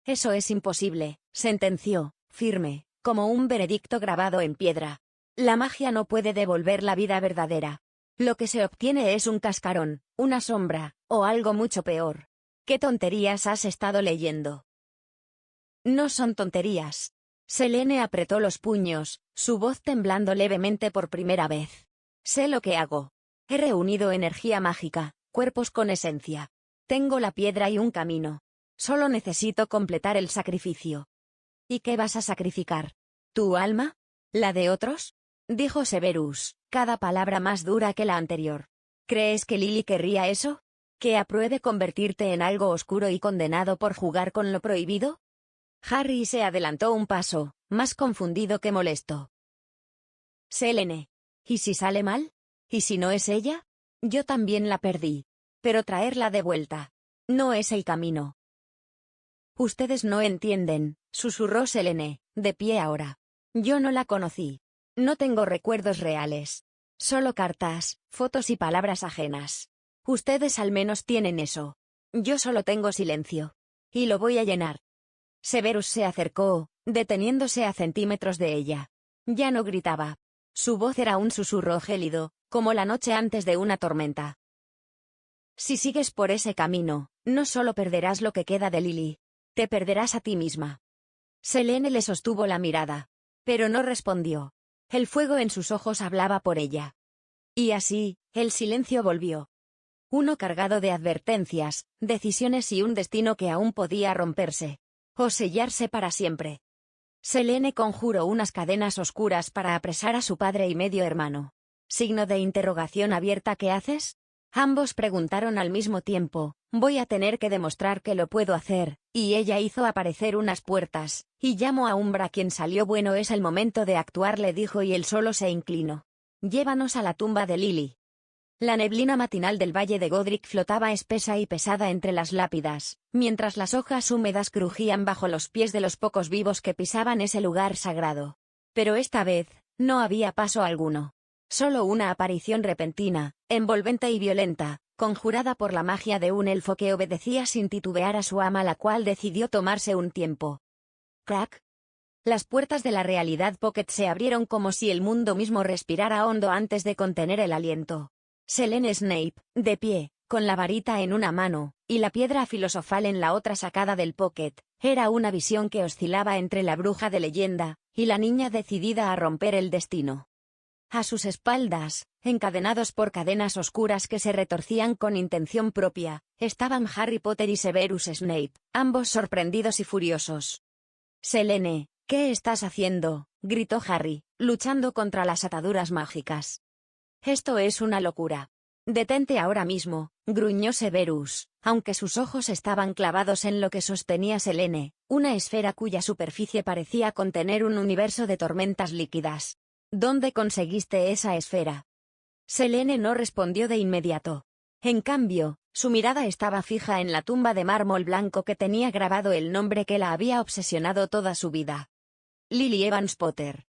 Eso es imposible, sentenció, firme, como un veredicto grabado en piedra. La magia no puede devolver la vida verdadera. Lo que se obtiene es un cascarón, una sombra, o algo mucho peor. ¿Qué tonterías has estado leyendo? No son tonterías. Selene apretó los puños, su voz temblando levemente por primera vez. Sé lo que hago. He reunido energía mágica, cuerpos con esencia. Tengo la piedra y un camino. Solo necesito completar el sacrificio. ¿Y qué vas a sacrificar? ¿Tu alma? ¿La de otros? Dijo Severus, cada palabra más dura que la anterior. ¿Crees que Lily querría eso? ¿Que apruebe convertirte en algo oscuro y condenado por jugar con lo prohibido? Harry se adelantó un paso, más confundido que molesto. Selene. ¿Y si sale mal? ¿Y si no es ella? Yo también la perdí. Pero traerla de vuelta. No es el camino. Ustedes no entienden, susurró Selene, de pie ahora. Yo no la conocí. No tengo recuerdos reales. Solo cartas, fotos y palabras ajenas. Ustedes al menos tienen eso. Yo solo tengo silencio. Y lo voy a llenar. Severus se acercó, deteniéndose a centímetros de ella. Ya no gritaba. Su voz era un susurro gélido, como la noche antes de una tormenta. Si sigues por ese camino, no solo perderás lo que queda de Lily. Te perderás a ti misma. Selene le sostuvo la mirada. Pero no respondió. El fuego en sus ojos hablaba por ella. Y así, el silencio volvió. Uno cargado de advertencias, decisiones y un destino que aún podía romperse. O sellarse para siempre. Selene conjuró unas cadenas oscuras para apresar a su padre y medio hermano. ¿Signo de interrogación abierta? ¿Qué haces? Ambos preguntaron al mismo tiempo. Voy a tener que demostrar que lo puedo hacer, y ella hizo aparecer unas puertas, y llamó a Umbra quien salió. Bueno, es el momento de actuar, le dijo y él solo se inclinó. Llévanos a la tumba de Lily. La neblina matinal del valle de Godric flotaba espesa y pesada entre las lápidas, mientras las hojas húmedas crujían bajo los pies de los pocos vivos que pisaban ese lugar sagrado. Pero esta vez, no había paso alguno. Solo una aparición repentina, envolvente y violenta, conjurada por la magia de un elfo que obedecía sin titubear a su ama, la cual decidió tomarse un tiempo. ¡Crack! Las puertas de la realidad Pocket se abrieron como si el mundo mismo respirara hondo antes de contener el aliento. Selene Snape, de pie, con la varita en una mano, y la piedra filosofal en la otra sacada del Pocket, era una visión que oscilaba entre la bruja de leyenda, y la niña decidida a romper el destino. A sus espaldas, encadenados por cadenas oscuras que se retorcían con intención propia, estaban Harry Potter y Severus Snape, ambos sorprendidos y furiosos. «Selene, ¿qué estás haciendo?», gritó Harry, luchando contra las ataduras mágicas. «Esto es una locura». «Detente ahora mismo», gruñó Severus, aunque sus ojos estaban clavados en lo que sostenía Selene, una esfera cuya superficie parecía contener un universo de tormentas líquidas. «¿Dónde conseguiste esa esfera?». Selene no respondió de inmediato. En cambio, su mirada estaba fija en la tumba de mármol blanco que tenía grabado el nombre que la había obsesionado toda su vida. Lily Evans Potter.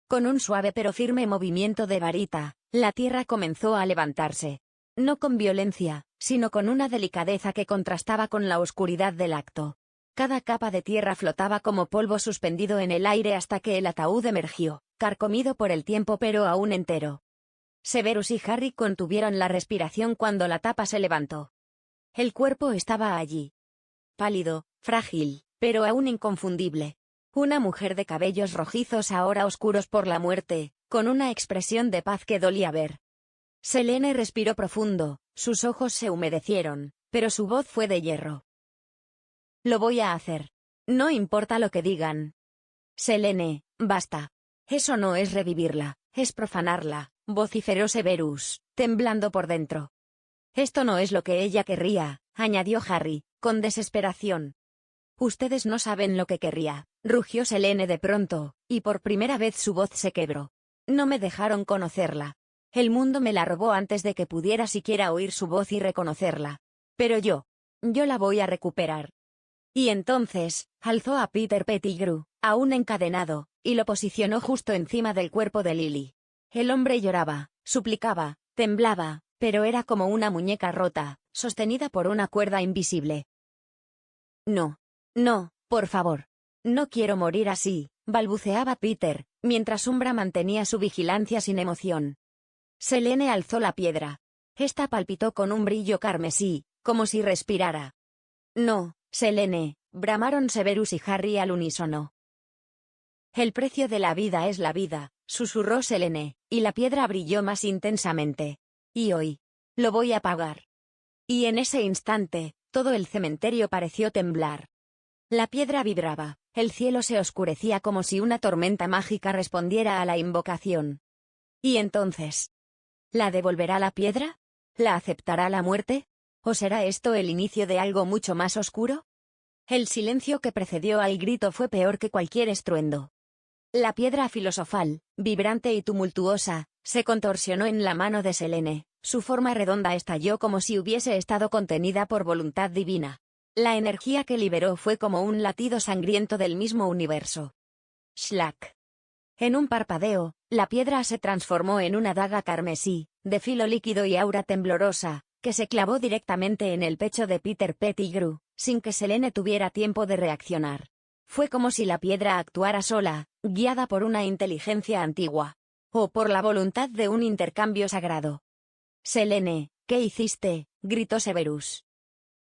Con un suave pero firme movimiento de varita, la tierra comenzó a levantarse. No con violencia, sino con una delicadeza que contrastaba con la oscuridad del acto. Cada capa de tierra flotaba como polvo suspendido en el aire hasta que el ataúd emergió, carcomido por el tiempo pero aún entero. Severus y Harry contuvieron la respiración cuando la tapa se levantó. El cuerpo estaba allí. Pálido, frágil, pero aún inconfundible. Una mujer de cabellos rojizos ahora oscuros por la muerte, con una expresión de paz que dolía ver. Selene respiró profundo, sus ojos se humedecieron, pero su voz fue de hierro. «Lo voy a hacer. No importa lo que digan». «Selene, basta. Eso no es revivirla, es profanarla», vociferó Severus, temblando por dentro. «Esto no es lo que ella querría», añadió Harry, con desesperación. Ustedes no saben lo que querría, rugió Selene de pronto, y por primera vez su voz se quebró. No me dejaron conocerla. El mundo me la robó antes de que pudiera siquiera oír su voz y reconocerla. Pero yo la voy a recuperar. Y entonces, alzó a Peter Pettigrew, aún encadenado, y lo posicionó justo encima del cuerpo de Lily. El hombre lloraba, suplicaba, temblaba, pero era como una muñeca rota, sostenida por una cuerda invisible. No. No, por favor. No quiero morir así, balbuceaba Peter, mientras Umbra mantenía su vigilancia sin emoción. Selene alzó la piedra. Esta palpitó con un brillo carmesí, como si respirara. No, Selene, bramaron Severus y Harry al unísono. El precio de la vida es la vida, susurró Selene, y la piedra brilló más intensamente. Y hoy lo voy a pagar. Y en ese instante, todo el cementerio pareció temblar. La piedra vibraba, el cielo se oscurecía como si una tormenta mágica respondiera a la invocación. ¿Y entonces? ¿La devolverá la piedra? ¿La aceptará la muerte? ¿O será esto el inicio de algo mucho más oscuro? El silencio que precedió al grito fue peor que cualquier estruendo. La piedra filosofal, vibrante y tumultuosa, se contorsionó en la mano de Selene, su forma redonda estalló como si hubiese estado contenida por voluntad divina. La energía que liberó fue como un latido sangriento del mismo universo. Shlack. En un parpadeo, la piedra se transformó en una daga carmesí, de filo líquido y aura temblorosa, que se clavó directamente en el pecho de Peter Pettigrew, sin que Selene tuviera tiempo de reaccionar. Fue como si la piedra actuara sola, guiada por una inteligencia antigua. O por la voluntad de un intercambio sagrado. Selene, ¿qué hiciste?, gritó Severus.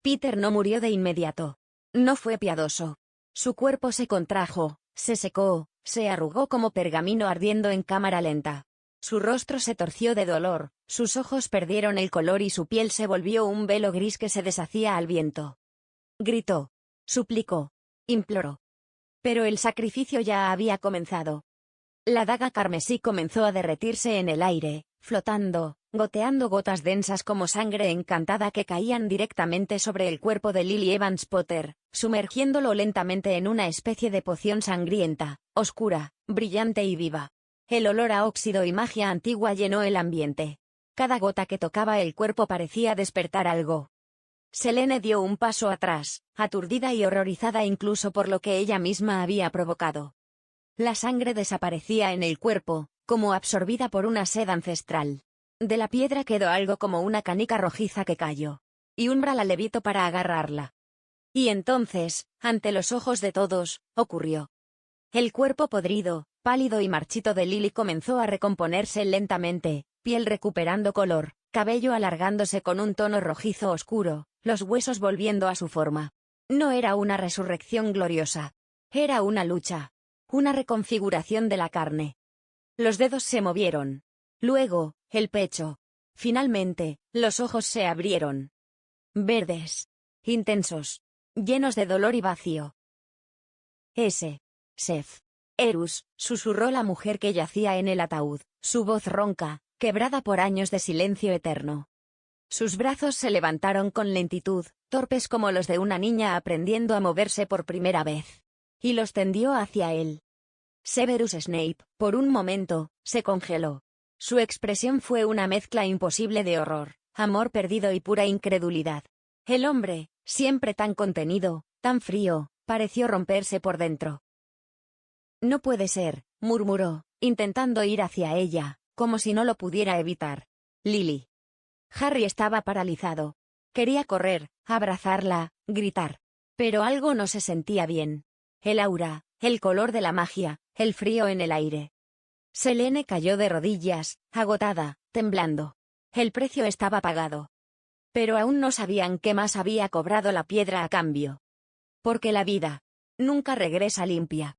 Peter no murió de inmediato. No fue piadoso. Su cuerpo se contrajo, se secó, se arrugó como pergamino ardiendo en cámara lenta. Su rostro se torció de dolor, sus ojos perdieron el color y su piel se volvió un velo gris que se deshacía al viento. Gritó. Suplicó. Imploró. Pero el sacrificio ya había comenzado. La daga carmesí comenzó a derretirse en el aire, flotando, goteando gotas densas como sangre encantada que caían directamente sobre el cuerpo de Lily Evans Potter, sumergiéndolo lentamente en una especie de poción sangrienta, oscura, brillante y viva. El olor a óxido y magia antigua llenó el ambiente. Cada gota que tocaba el cuerpo parecía despertar algo. Selene dio un paso atrás, aturdida y horrorizada incluso por lo que ella misma había provocado. La sangre desaparecía en el cuerpo, como absorbida por una sed ancestral. De la piedra quedó algo como una canica rojiza que cayó. Y Umbra la levitó para agarrarla. Y entonces, ante los ojos de todos, ocurrió. El cuerpo podrido, pálido y marchito de Lily comenzó a recomponerse lentamente, piel recuperando color, cabello alargándose con un tono rojizo oscuro, los huesos volviendo a su forma. No era una resurrección gloriosa. Era una lucha. Una reconfiguración de la carne. Los dedos se movieron. Luego, el pecho. Finalmente, los ojos se abrieron. Verdes. Intensos. Llenos de dolor y vacío. Seth. Erus, susurró la mujer que yacía en el ataúd, su voz ronca, quebrada por años de silencio eterno. Sus brazos se levantaron con lentitud, torpes como los de una niña aprendiendo a moverse por primera vez. Y los tendió hacia él. Severus Snape, por un momento, se congeló. Su expresión fue una mezcla imposible de horror, amor perdido y pura incredulidad. El hombre, siempre tan contenido, tan frío, pareció romperse por dentro. No puede ser, murmuró, intentando ir hacia ella, como si no lo pudiera evitar. Lily. Harry estaba paralizado. Quería correr, abrazarla, gritar. Pero algo no se sentía bien. El aura, el color de la magia, el frío en el aire. Selene cayó de rodillas, agotada, temblando. El precio estaba pagado. Pero aún no sabían qué más había cobrado la piedra a cambio. Porque la vida nunca regresa limpia.